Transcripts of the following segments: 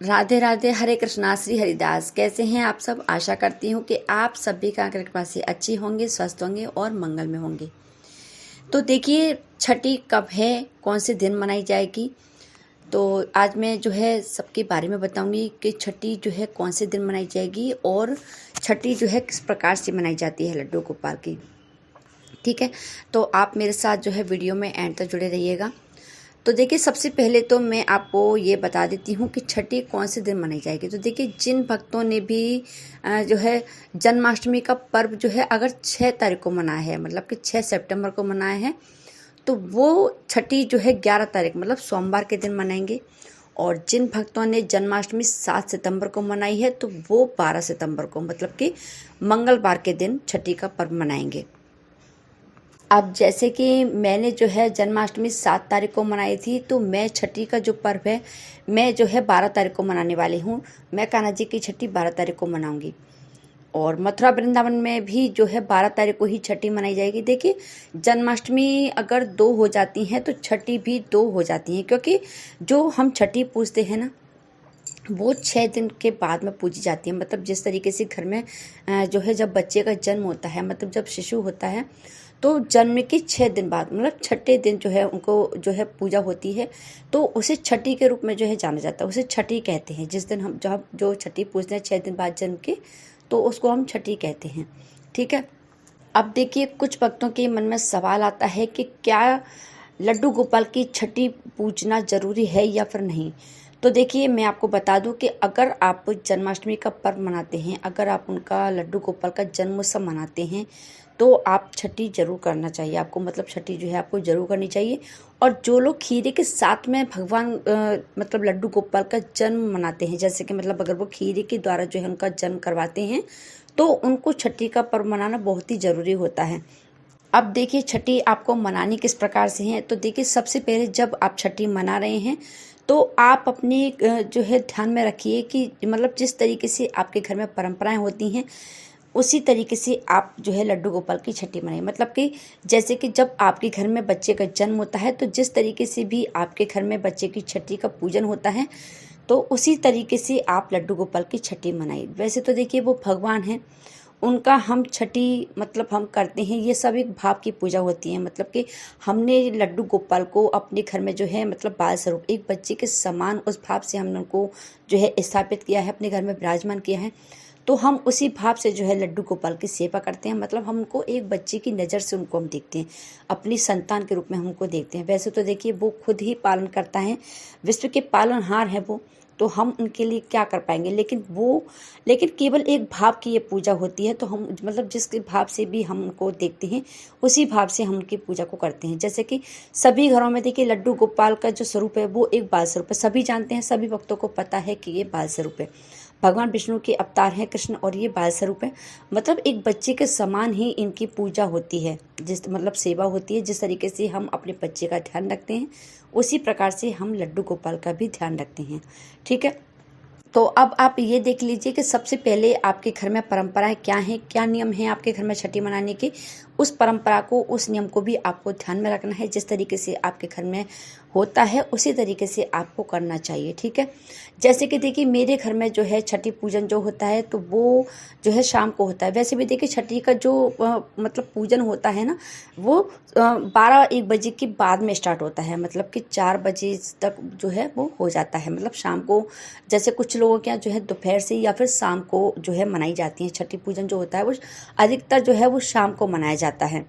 राधे राधे, हरे कृष्णा, श्री हरिदास। कैसे हैं आप सब? आशा करती हूँ कि आप सभी का कृपा से अच्छे होंगे, स्वस्थ होंगे और मंगल में होंगे। तो देखिए, छठी कब है, कौन से दिन मनाई जाएगी। तो आज मैं जो है सबके बारे में बताऊंगी कि छठी जो है कौन से दिन मनाई जाएगी और छठी जो है किस प्रकार से मनाई जाती है लड्डू गोपाल की। ठीक है, तो आप मेरे साथ जो है वीडियो में एंड तक जुड़े रहिएगा। तो देखिए, सबसे पहले तो मैं आपको ये बता देती हूँ कि छठी कौन से दिन मनाई जाएगी। तो देखिए, जिन भक्तों ने भी जो है जन्माष्टमी का पर्व जो है अगर 6 तारीख को मनाया है, मतलब कि 6 सितंबर को मनाया है, तो वो छठी जो है 11 तारीख मतलब सोमवार के दिन मनाएंगे। और जिन भक्तों ने जन्माष्टमी 7 सितंबर को मनाई है तो वो 12 सितंबर को मतलब कि मंगलवार के दिन छठी का पर्व मनाएंगे। अब जैसे कि मैंने जो है जन्माष्टमी 7 तारीख को मनाई थी, तो मैं छठी का जो पर्व है मैं जो है 12 तारीख को मनाने वाली हूँ। मैं कान्हा जी की छठी 12 तारीख को मनाऊंगी। और मथुरा वृंदावन में भी जो है 12 तारीख को ही छठी मनाई जाएगी। देखिए, जन्माष्टमी अगर 2 हो जाती हैं तो छठी भी 2 हो जाती हैं, क्योंकि जो हम छठी पूजते हैं ना, वो 6 दिन के बाद में पूजी जाती है। मतलब जिस तरीके से घर में जो है जब बच्चे का जन्म होता है, मतलब जब शिशु होता है, तो जन्म के 6 दिन बाद मतलब छठे दिन जो है उनको जो है पूजा होती है। तो उसे छठी के रूप में जो है जाना जाता है, उसे छठी कहते हैं। जिस दिन हम जो छठी पूजते हैं 6 दिन बाद जन्म के, तो उसको हम छठी कहते हैं। ठीक है, अब देखिए, कुछ भक्तों के मन में सवाल आता है कि क्या लड्डू गोपाल की छठी पूजना जरूरी है या फिर नहीं। तो देखिए, मैं आपको बता दूं कि अगर आप जन्माष्टमी का पर्व मनाते हैं, अगर आप उनका लड्डू गोपाल का जन्मोत्सव मनाते हैं, तो आप छठी जरूर करना चाहिए आपको। मतलब छठी जो है आपको जरूर करनी चाहिए। और जो लोग खीरे के साथ में भगवान मतलब लड्डू गोपाल का जन्म मनाते हैं, जैसे कि मतलब अगर वो खीरे के द्वारा जो है उनका जन्म करवाते हैं, तो उनको छठी का पर्व मनाना बहुत ही ज़रूरी होता है। अब देखिए, छठी आपको मनानी किस प्रकार से है। तो देखिए, सबसे पहले जब आप छठी मना रहे हैं तो आप अपनी जो है ध्यान में रखिए कि मतलब जिस तरीके से आपके घर में परंपराएं होती हैं उसी तरीके से आप जो है लड्डू गोपाल की छठी मनाइए। मतलब कि जैसे कि जब आपके घर में बच्चे का जन्म होता है, तो जिस तरीके से भी आपके घर में बच्चे की छठी का पूजन होता है, तो उसी तरीके से आप लड्डू गोपाल की छठी मनाइए। वैसे तो देखिए, वो भगवान हैं, उनका हम छठी मतलब हम करते हैं, ये सब एक भाव की पूजा होती है। मतलब कि हमने लड्डू गोपाल को अपने घर में जो है मतलब बाल स्वरूप एक बच्चे के समान उस भाव से हमने उनको जो है स्थापित किया है, अपने घर में विराजमान किया है। तो हम उसी भाव से जो है लड्डू गोपाल की सेवा करते हैं। मतलब हम उनको एक बच्चे की नज़र से उनको हम देखते हैं, अपनी संतान के रूप में हम उनको देखते हैं। वैसे तो देखिए, वो खुद ही पालन करता है, विश्व के पालनहार है वो, तो हम उनके लिए क्या कर पाएंगे। लेकिन केवल एक भाव की ये पूजा होती है। तो हम मतलब जिसके भाव से भी हम उनको देखते हैं उसी भाव से हम उनकी पूजा को करते हैं। जैसे कि सभी घरों में देखिए, लड्डू गोपाल का जो स्वरूप है वो एक बाल स्वरूप है। सभी जानते हैं, सभी भक्तों को पता है कि ये बाल स्वरूप है, भगवान विष्णु के अवतार हैं कृष्ण, और ये बाल स्वरूप है। मतलब एक बच्चे के समान ही इनकी पूजा होती है, जिस मतलब सेवा होती है। जिस तरीके से हम अपने बच्चे का ध्यान रखते हैं उसी प्रकार से हम लड्डू गोपाल का भी ध्यान रखते हैं। ठीक है, तो अब आप ये देख लीजिए कि सबसे पहले आपके घर में परंपराएं क्या हैं, क्या नियम हैं आपके घर में छठी मनाने के। उस परंपरा को, उस नियम को भी आपको ध्यान में रखना है। जिस तरीके से आपके घर में होता है उसी तरीके से आपको करना चाहिए। ठीक है, जैसे कि देखिए, मेरे घर में जो है छठी पूजन जो होता है तो वो जो है शाम को होता है। वैसे भी देखिए, छठी का जो मतलब पूजन होता है ना, वो 12-1 बजे के बाद में स्टार्ट होता है। मतलब कि 4 बजे तक जो है वो हो जाता है। मतलब शाम को, जैसे कुछ लोगों के यहाँ जो है दोपहर से या फिर शाम को जो है मनाई जाती है छठी पूजन जो होता है, वो अधिकतर जो है वो शाम को मनाया जाता है।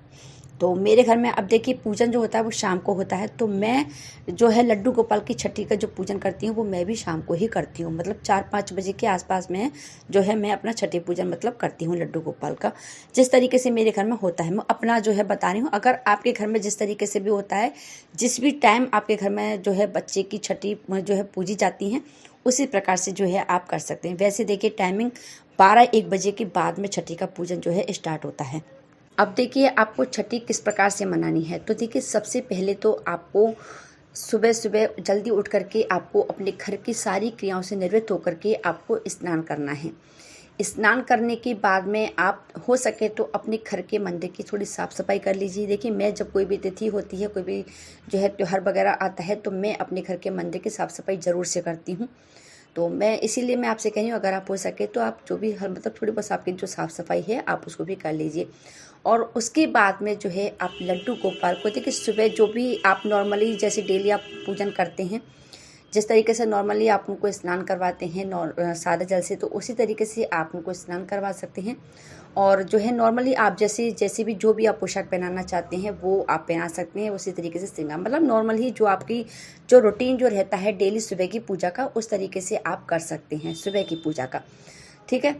तो मेरे घर में अब देखिए, पूजन जो होता है वो शाम को होता है। तो मैं जो है लड्डू गोपाल की छठी का जो पूजन करती हूँ वो मैं भी शाम को ही करती हूँ। मतलब 4-5 बजे के आसपास में जो है मैं अपना छठी पूजन मतलब करती हूँ लड्डू गोपाल का। जिस तरीके से मेरे घर में होता है मैं अपना जो है बता रही हूँ। अगर आपके घर में जिस तरीके से भी होता है, जिस भी टाइम आपके घर में जो है बच्चे की छठी जो है पूजी जाती हैं, उसी प्रकार से जो है आप कर सकते हैं। वैसे देखिए, टाइमिंग 12-1 बजे के बाद में छठी का पूजन जो है स्टार्ट होता है। अब देखिए, आपको छठी किस प्रकार से मनानी है। तो देखिए, सबसे पहले तो आपको सुबह सुबह जल्दी उठ करके आपको अपने घर की सारी क्रियाओं से निवृत्त होकर के आपको स्नान करना है। स्नान करने के बाद में आप हो सके तो अपने घर के मंदिर की थोड़ी साफ़ सफाई कर लीजिए। देखिए, मैं जब कोई भी तिथि होती है, कोई भी जो है त्यौहार वगैरह आता है, तो मैं अपने घर के मंदिर की साफ़ सफाई ज़रूर से करती हूँ। तो मैं इसीलिए मैं आपसे कह रही हूँ, अगर आप हो सके तो आप जो भी मतलब थोड़ी बहुत आपकी जो साफ़ सफाई है आप उसको भी कर लीजिए। और उसके बाद में जो है आप लड्डू गोपाल को देखिए सुबह जो भी आप नॉर्मली जैसे डेली आप पूजन करते हैं, जिस तरीके से नॉर्मली आप उनको स्नान करवाते हैं सादा जल से, तो उसी तरीके से आप उनको स्नान करवा सकते हैं। और जो है नॉर्मली आप जैसे भी जो भी आप पोशाक पहनाना चाहते हैं वो आप पहना सकते हैं। उसी तरीके से श्रृंगार मतलब नॉर्मल ही जो आपकी जो रूटीन जो रहता है डेली सुबह की पूजा का, उस तरीके से आप कर सकते हैं सुबह की पूजा का, ठीक है।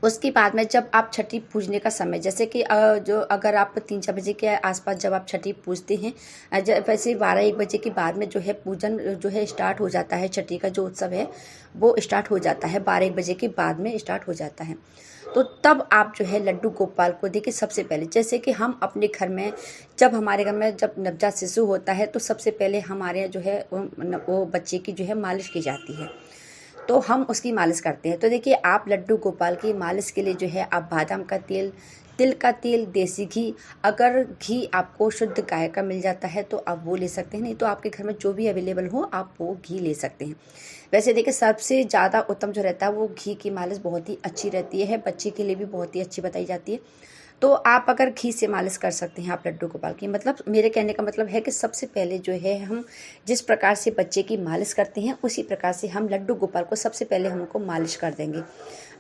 उसके बाद में जब आप छठी पूजने का समय, जैसे कि जो अगर आप 3-4 बजे के आसपास जब आप छठी पूजते हैं, वैसे 12-1 बजे के बाद में जो है पूजन जो है स्टार्ट हो जाता है। छठी का जो उत्सव है वो स्टार्ट हो जाता है, 12-1 बजे के बाद में स्टार्ट हो जाता है। तो तब आप जो है लड्डू गोपाल को देखिए सबसे पहले, जैसे कि हम अपने घर में जब हमारे घर में जब नवजात शिशु होता है तो सबसे पहले हमारे यहाँ जो है वो बच्चे की जो है मालिश की जाती है, तो हम उसकी मालिश करते हैं। तो देखिए आप लड्डू गोपाल की मालिश के लिए जो है आप बादाम का तेल, तिल का तेल, देसी घी, अगर घी आपको शुद्ध गाय का मिल जाता है तो आप वो ले सकते हैं, नहीं तो आपके घर में जो भी अवेलेबल हो आप वो घी ले सकते हैं। वैसे देखिए सबसे ज़्यादा उत्तम जो रहता है वो घी की मालिश बहुत ही अच्छी रहती है, बच्चे के लिए भी बहुत ही अच्छी बताई जाती है। तो आप अगर घी से मालिश कर सकते हैं आप लड्डू गोपाल की, मतलब मेरे कहने का मतलब है कि सबसे पहले जो है हम जिस प्रकार से बच्चे की मालिश करते हैं उसी प्रकार से हम लड्डू गोपाल को सबसे पहले हम उनको मालिश कर देंगे।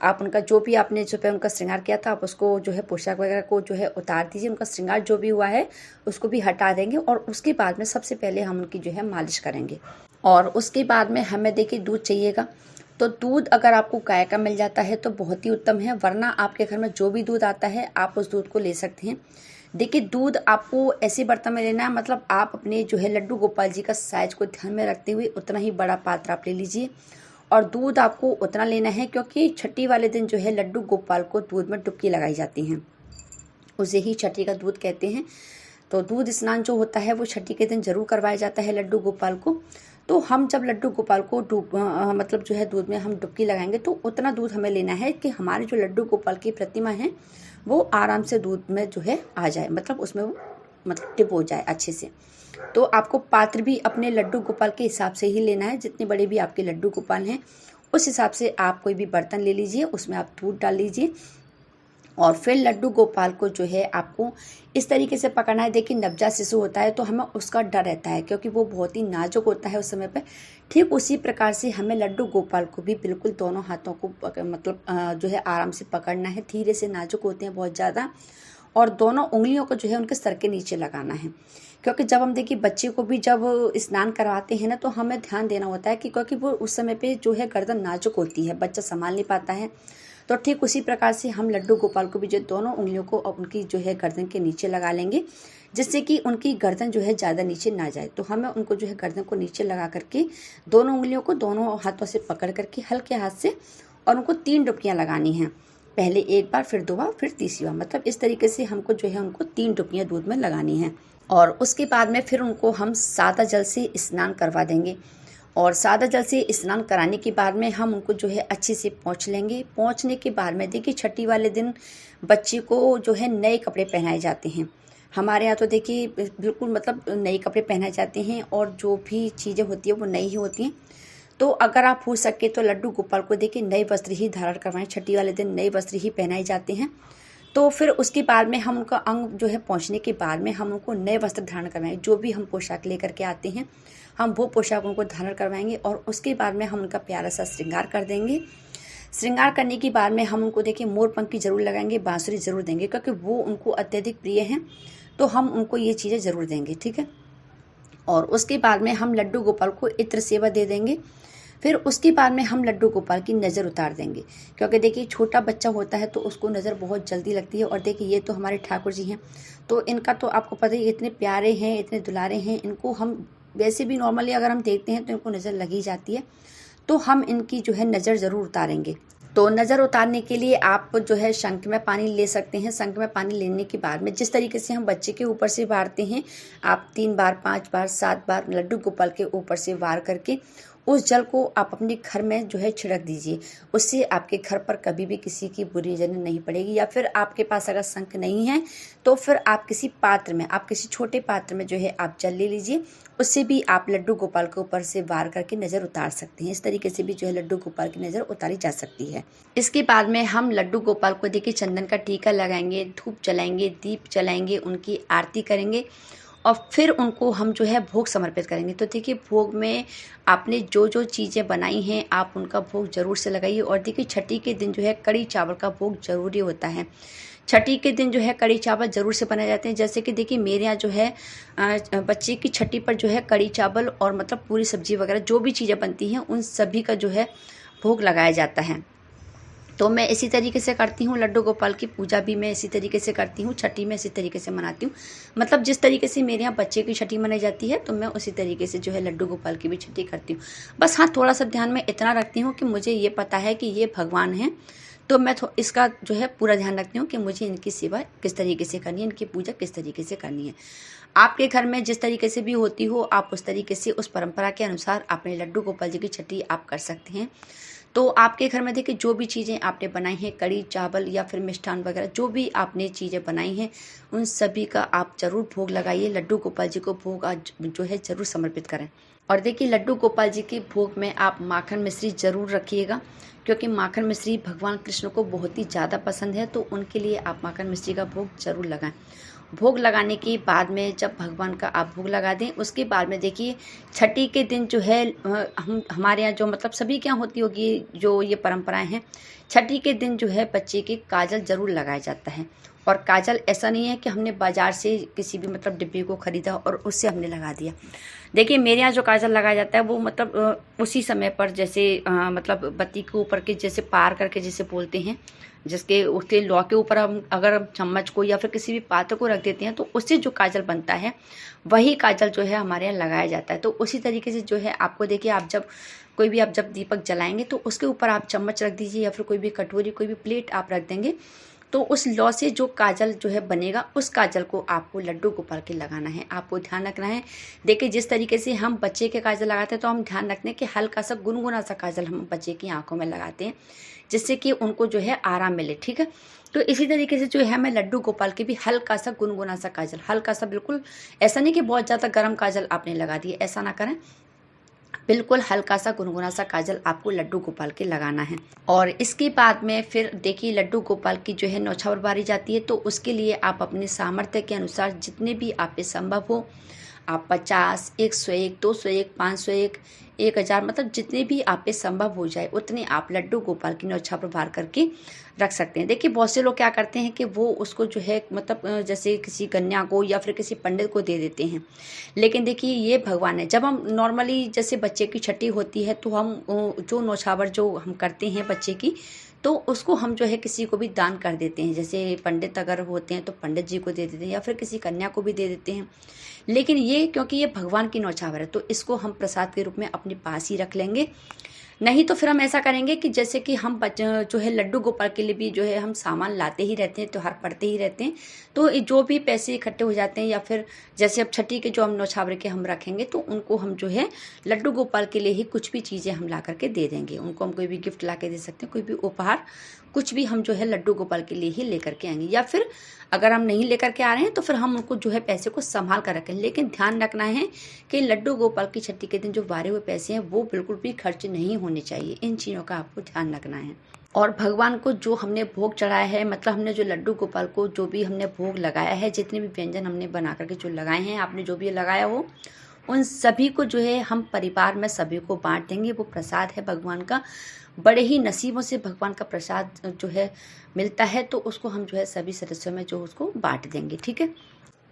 आप उनका जो भी आपने जो पे उनका श्रृंगार किया था आप उसको जो है पोशाक वगैरह को जो है उतार दीजिए, उनका श्रृंगार जो भी हुआ है उसको भी हटा देंगे और उसके बाद में सबसे पहले हम उनकी जो है मालिश करेंगे। और उसके बाद में हमें देखिए दूध चाहिएगा, तो दूध अगर आपको गाय का मिल जाता है तो बहुत ही उत्तम है, वरना आपके घर में जो भी दूध आता है आप उस दूध को ले सकते हैं। देखिए दूध आपको ऐसे बर्तन में लेना है, मतलब आप अपने जो है लड्डू गोपाल जी का साइज को ध्यान में रखते हुए उतना ही बड़ा पात्र आप ले लीजिए और दूध आपको उतना लेना है, क्योंकि छठी वाले दिन जो है लड्डू गोपाल को दूध में डुबकी लगाई जाती है, उसे ही छठी का दूध कहते हैं। तो दूध स्नान जो होता है वो छठी के दिन जरूर करवाया जाता है लड्डू गोपाल को। तो हम जब लड्डू गोपाल को मतलब जो है दूध में हम डुबकी लगाएंगे तो उतना दूध हमें लेना है कि हमारे जो लड्डू गोपाल की प्रतिमा है वो आराम से दूध में जो है आ जाए, मतलब उसमें वो मतलब डिप हो जाए अच्छे से। तो आपको पात्र भी अपने लड्डू गोपाल के हिसाब से ही लेना है, जितने बड़े भी आपके लड्डू गोपाल हैं उस हिसाब से आप कोई भी बर्तन ले लीजिए, उसमें आप दूध डाल लीजिए और फिर लड्डू गोपाल को जो है आपको इस तरीके से पकड़ना है। देखिए नवजात शिशु होता है तो हमें उसका डर रहता है क्योंकि वो बहुत ही नाजुक होता है उस समय पे, ठीक उसी प्रकार से हमें लड्डू गोपाल को भी बिल्कुल दोनों हाथों को मतलब जो है आराम से पकड़ना है, धीरे से, नाजुक होते हैं बहुत ज़्यादा, और दोनों उंगलियों को जो है उनके सर के नीचे लगाना है। क्योंकि जब हम देखिए बच्चे को भी जब स्नान करवाते हैं ना तो हमें ध्यान देना होता है कि क्योंकि वो उस समय पे जो है गर्दन नाजुक होती है, बच्चा संभाल नहीं पाता है। तो ठीक उसी प्रकार से हम लड्डू गोपाल को भी जो दोनों उंगलियों को उनकी जो है गर्दन के नीचे लगा लेंगे, जिससे कि उनकी गर्दन जो है ज़्यादा नीचे ना जाए। तो हमें उनको जो है गर्दन को नीचे लगा करके दोनों उंगलियों को दोनों हाथों से पकड़ करके हल्के हाथ से और उनको 3 डुबकियाँ लगानी हैं, पहले 1 बार, फिर 2 बार, फिर तीसरी बार, मतलब इस तरीके से हमको जो है उनको 3 डुबकियाँ दूध में लगानी हैं। और उसके बाद में फिर उनको हम सादा जल से स्नान करवा देंगे और सादा जल से स्नान कराने के बाद में हम उनको जो है अच्छे से पोंछ लेंगे। पोंछने के बाद में देखिए छठी वाले दिन बच्चे को जो है नए कपड़े पहनाए जाते हैं। हमारे यहाँ तो देखिए बिल्कुल मतलब नए कपड़े पहनाए जाते हैं और जो भी चीज़ें होती है वो नई ही होती हैं। तो अगर आप हो सके तो लड्डू गोपाल को देखिए नए वस्त्र ही धारण करवाएं, छठी वाले दिन नए वस्त्र ही पहनाए जाते हैं। तो फिर उसके बाद में हम उनका अंग जो है पहुँचने के बाद में हम उनको नए वस्त्र धारण करवाएं, जो भी हम पोशाक लेकर के आते हैं हम वो पोशाक उनको धारण करवाएंगे और उसके बाद में हम उनका प्यारा सा श्रृंगार कर देंगे। श्रृंगार करने के बाद में हम उनको देखिए मोर पंखी जरूर लगाएंगे, बांसुरी जरूर देंगे, क्योंकि वो उनको अत्यधिक प्रिय हैं, तो हम उनको ये चीज़ें ज़रूर देंगे, ठीक है। और उसके बाद में हम लड्डू गोपाल को इत्र सेवा दे देंगे। फिर उसके बाद में हम लड्डू गोपाल की नज़र उतार देंगे, क्योंकि देखिए छोटा बच्चा होता है तो उसको नज़र बहुत जल्दी लगती है। और देखिए ये तो हमारे ठाकुर जी हैं, तो इनका तो आपको पता ही इतने प्यारे हैं, इतने दुलारे हैं, इनको हम वैसे भी नॉर्मली अगर हम देखते हैं तो इनको नज़र लगी जाती है, तो हम इनकी जो है नज़र ज़रूर उतारेंगे। तो नज़र उतारने के लिए आप जो है शंख में पानी ले सकते हैं। शंख में पानी लेने के बाद में जिस तरीके से हम बच्चे के ऊपर से वारते हैं, आप 3 बार, 5 बार, 7 बार लड्डू गोपाल के ऊपर से वार करके उस जल को आप अपने घर में जो है छिड़क दीजिए। उससे आपके घर पर कभी भी किसी की बुरी नजर नहीं पड़ेगी। या फिर आपके पास अगर शंख नहीं है तो फिर आप किसी पात्र में, आप किसी छोटे पात्र में जो है आप जल ले लीजिए। उससे भी आप लड्डू गोपाल के ऊपर से वार करके नज़र उतार सकते हैं। इस तरीके से भी जो है लड्डू गोपाल की नज़र उतारी जा सकती है। इसके बाद में हम लड्डू गोपाल को देखिए चंदन का टीका लगाएंगे, धूप जलाएंगे, दीप जलाएंगे, उनकी आरती करेंगे और फिर उनको हम जो है भोग समर्पित करेंगे। तो देखिए भोग में आपने जो जो चीज़ें बनाई हैं आप उनका भोग जरूर से लगाइए। और देखिए छठी के दिन जो है कड़ी चावल का भोग जरूरी होता है। छठी के दिन जो है कड़ी चावल ज़रूर से बनाए जाते हैं। जैसे कि देखिए मेरे यहाँ जो है बच्चे की छठी पर जो है कड़ी चावल और मतलब पूरी सब्जी वगैरह जो भी चीज़ें बनती हैं उन सभी का जो है भोग लगाया जाता है। तो मैं इसी तरीके से करती हूँ। लड्डू गोपाल की पूजा भी मैं इसी तरीके से करती हूँ, छठी में इसी तरीके से मनाती हूँ। मतलब जिस तरीके से मेरे यहाँ बच्चे की छठी मनाई जाती है तो मैं उसी तरीके से जो है लड्डू गोपाल की भी छठी करती हूँ। बस हाँ, थोड़ा सा ध्यान में इतना रखती हूँ कि मुझे ये पता है कि ये भगवान हैं, तो मैं इसका जो है पूरा ध्यान रखती हूँ कि मुझे इनकी सेवा किस तरीके से करनी है, इनकी पूजा किस तरीके से करनी है। आपके घर में जिस तरीके से भी होती हो आप उस तरीके से उस परंपरा के अनुसार अपने लड्डू गोपाल जी की छठी आप कर सकते हैं। तो आपके घर में देखिए जो भी चीज़ें आपने बनाई हैं, कड़ी चावल या फिर मिष्ठान वगैरह जो भी आपने चीज़ें बनाई हैं उन सभी का आप ज़रूर भोग लगाइए। लड्डू गोपाल जी को भोग आज जो है ज़रूर समर्पित करें। और देखिए लड्डू गोपाल जी के भोग में आप माखन मिश्री ज़रूर रखिएगा, क्योंकि माखन मिश्री भगवान कृष्ण को बहुत ही ज़्यादा पसंद है। तो उनके लिए आप माखन मिश्री का भोग ज़रूर लगाएं। भोग लगाने के बाद में जब भगवान का आप भोग लगा दें उसके बाद में देखिए छठी के दिन जो है हमारे यहाँ जो मतलब सभी के यहाँ होती होगी जो ये परंपराएं हैं, छठी के दिन जो है बच्चे के काजल ज़रूर लगाया जाता है। और काजल ऐसा नहीं है कि हमने बाजार से किसी भी मतलब डिब्बे को खरीदा और उससे हमने लगा दिया। देखिए मेरे यहाँ जो काजल लगाया जाता है वो मतलब उसी समय पर जैसे मतलब बत्ती के ऊपर के जैसे पार करके जैसे बोलते हैं, जिसके उसके लौ के ऊपर हम अगर चम्मच को या फिर किसी भी पात्र को रख देते हैं तो उससे जो काजल बनता है वही काजल जो है हमारे यहाँ लगाया जाता है। तो उसी तरीके से जो है आपको देखिए आप जब दीपक जलाएंगे तो उसके ऊपर आप चम्मच रख दीजिए या फिर कोई भी कटोरी कोई भी प्लेट आप रख देंगे। तो उस लौ से जो काजल जो है बनेगा उस काजल को आपको लड्डू गोपाल के लगाना है। आपको ध्यान रखना है। देखिए जिस तरीके से हम बच्चे के काजल लगाते हैं तो हम ध्यान रखते हैं कि हल्का सा गुनगुना सा काजल हम बच्चे की आंखों में लगाते हैं जिससे कि उनको जो है आराम मिले। ठीक है, तो इसी तरीके से जो है मैं लड्डू गोपाल के भी हल्का सा गुनगुना सा काजल, हल्का सा, बिल्कुल ऐसा नहीं कि बहुत ज़्यादा गर्म काजल आपने लगा दिए, ऐसा ना करें। बिल्कुल हल्का सा गुनगुना सा काजल आपको लड्डू गोपाल के लगाना है। और इसके बाद में फिर देखिए लड्डू गोपाल की जो है न्यौछावर बारी जाती है। तो उसके लिए आप अपने सामर्थ्य के अनुसार जितने भी आप पे संभव हो आप 50, 101, 201, 501, 1000 मतलब जितने भी आप पे संभव हो जाए उतने आप लड्डू गोपाल की न्यौछावर बार करके रख सकते हैं। देखिए बहुत से लोग क्या करते हैं कि वो उसको जो है मतलब जैसे किसी कन्या को या फिर किसी पंडित को दे देते हैं। लेकिन देखिए ये भगवान है। जब हम नॉर्मली जैसे बच्चे की छठी होती है तो हम जो न्यौछावर जो हम करते हैं बच्चे की तो उसको हम जो है किसी को भी दान कर देते हैं। जैसे पंडित अगर होते हैं तो पंडित जी को दे देते हैं या फिर किसी कन्या को भी दे देते हैं। लेकिन ये क्योंकि ये भगवान की न्यौछावर है तो इसको हम प्रसाद के रूप में अपने पास ही रख लेंगे। नहीं तो फिर हम ऐसा करेंगे कि जैसे कि हम जो है लड्डू गोपाल के लिए भी जो है हम सामान लाते ही रहते हैं, त्योहार पड़ते ही रहते हैं। तो जो भी पैसे इकट्ठे हो जाते हैं या फिर जैसे अब छठी के जो हम न्यौछावर के हम रखेंगे तो उनको हम जो है लड्डू गोपाल के लिए ही कुछ भी चीज़ें हम ला करके दे देंगे। उनको हम कोई भी गिफ्ट ला के दे सकते हैं, कोई भी उपहार, कुछ भी हम जो है लड्डू गोपाल के लिए ही लेकर के आएंगे। या फिर अगर हम नहीं लेकर के आ रहे हैं तो फिर हम उनको जो है पैसे को संभाल कर रखें। लेकिन ध्यान रखना है कि लड्डू गोपाल की छठी के दिन जो वारे हुए पैसे हैं वो बिल्कुल भी खर्च नहीं होने चाहिए। इन चीज़ों का आपको ध्यान रखना है। और भगवान को जो हमने भोग चढ़ाया है, मतलब हमने जो लड्डू गोपाल को जो भी हमने भोग लगाया है, जितने भी व्यंजन हमने बना करके जो लगाए हैं, आपने जो भी लगाया हो उन सभी को जो है हम परिवार में सभी को बांट देंगे। वो प्रसाद है भगवान का, बड़े ही नसीबों से भगवान का प्रसाद जो है मिलता है तो उसको हम जो है सभी सदस्यों में जो उसको बांट देंगे। ठीक है,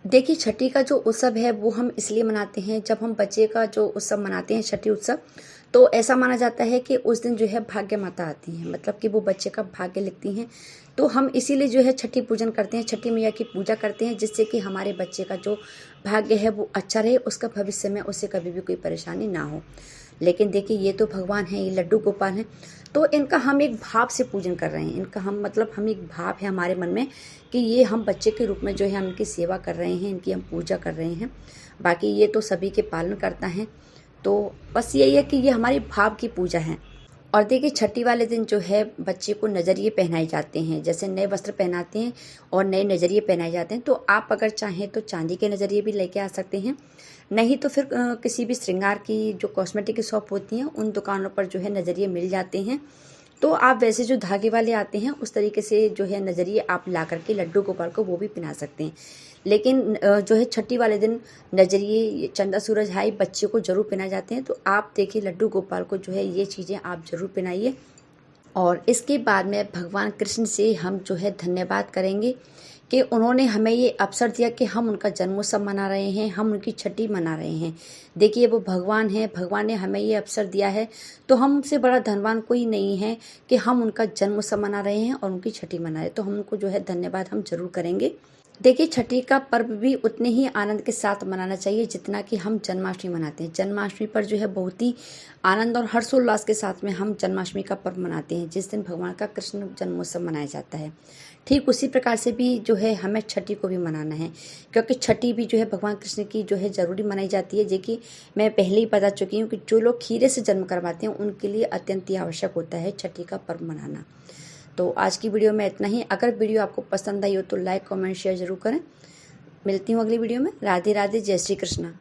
देखिए छठी का जो उत्सव है वो हम इसलिए मनाते हैं, जब हम बच्चे का जो उत्सव मनाते हैं छठी उत्सव, तो ऐसा माना जाता है कि उस दिन जो है भाग्य माता आती हैं, मतलब कि वो बच्चे का भाग्य लिखती हैं। तो हम इसीलिए जो है छठी पूजन करते हैं, छठी मैया की पूजा करते हैं, जिससे कि हमारे बच्चे का जो भाग्य है वो अच्छा रहे, उसका भविष्य में उसे कभी भी कोई परेशानी ना हो। लेकिन देखिए ये तो भगवान है, ये लड्डू गोपाल हैं, तो इनका हम एक भाव से पूजन कर रहे हैं। इनका हम एक भाव है हमारे मन में कि ये हम बच्चे के रूप में जो है हम इनकी सेवा कर रहे हैं, इनकी हम पूजा कर रहे हैं। बाकी ये तो सभी के पालन करता है। तो बस यही है कि ये हमारी भाव की पूजा है। और देखिए छठी वाले दिन जो है बच्चे को नज़रिए पहनाए जाते हैं, जैसे नए वस्त्र पहनाते हैं और नए नज़रिए पहनाए जाते हैं। तो आप अगर चाहें तो चांदी के नज़रिए भी लेके आ सकते हैं, नहीं तो फिर किसी भी श्रृंगार की जो कॉस्मेटिक की शॉप होती हैं उन दुकानों पर जो है नज़रिए मिल जाते हैं। तो आप वैसे जो धागे वाले आते हैं उस तरीके से जो है नज़रिए आप ला करके लड्डू गोपाल को वो भी पहना सकते हैं। लेकिन जो है छठी वाले दिन नज़रिए चंदा सूरज हाई बच्चे को ज़रूर पहनाए जाते हैं। तो आप देखिए लड्डू गोपाल को जो है ये चीज़ें आप ज़रूर पहनाइए। और इसके बाद में भगवान कृष्ण से हम जो है धन्यवाद करेंगे कि उन्होंने हमें ये अवसर दिया कि हम उनका जन्मोत्सव मना रहे हैं, हम उनकी छठी मना रहे हैं। देखिए वो भगवान हैं, भगवान ने हमें ये अवसर दिया है, तो हमसे बड़ा धनवान कोई नहीं है कि हम उनका जन्मोत्सव मना रहे हैं और उनकी छठी मना रहे हैं। तो हम उनको जो है धन्यवाद हम जरूर करेंगे। देखिए छठी का पर्व भी उतने ही आनंद के साथ मनाना चाहिए जितना कि हम जन्माष्टमी मनाते हैं। जन्माष्टमी पर जो है बहुत ही आनंद और हर्षोल्लास के साथ में हम जन्माष्टमी का पर्व मनाते हैं, जिस दिन भगवान का कृष्ण जन्मोत्सव मनाया जाता है। ठीक उसी प्रकार से भी जो है हमें छठी को भी मनाना है, क्योंकि छठी भी जो है भगवान कृष्ण की जो है ज़रूरी मनाई जाती है। जो कि मैं पहले ही बता चुकी हूँ कि जो लोग खीरे से जन्म करवाते हैं उनके लिए अत्यंत ही आवश्यक होता है छठी का पर्व मनाना। तो आज की वीडियो में इतना ही। अगर वीडियो आपको पसंद आई हो तो लाइक कमेंट शेयर जरूर करें। मिलती हूँ अगली वीडियो में। राधे राधे, जय श्री कृष्णा।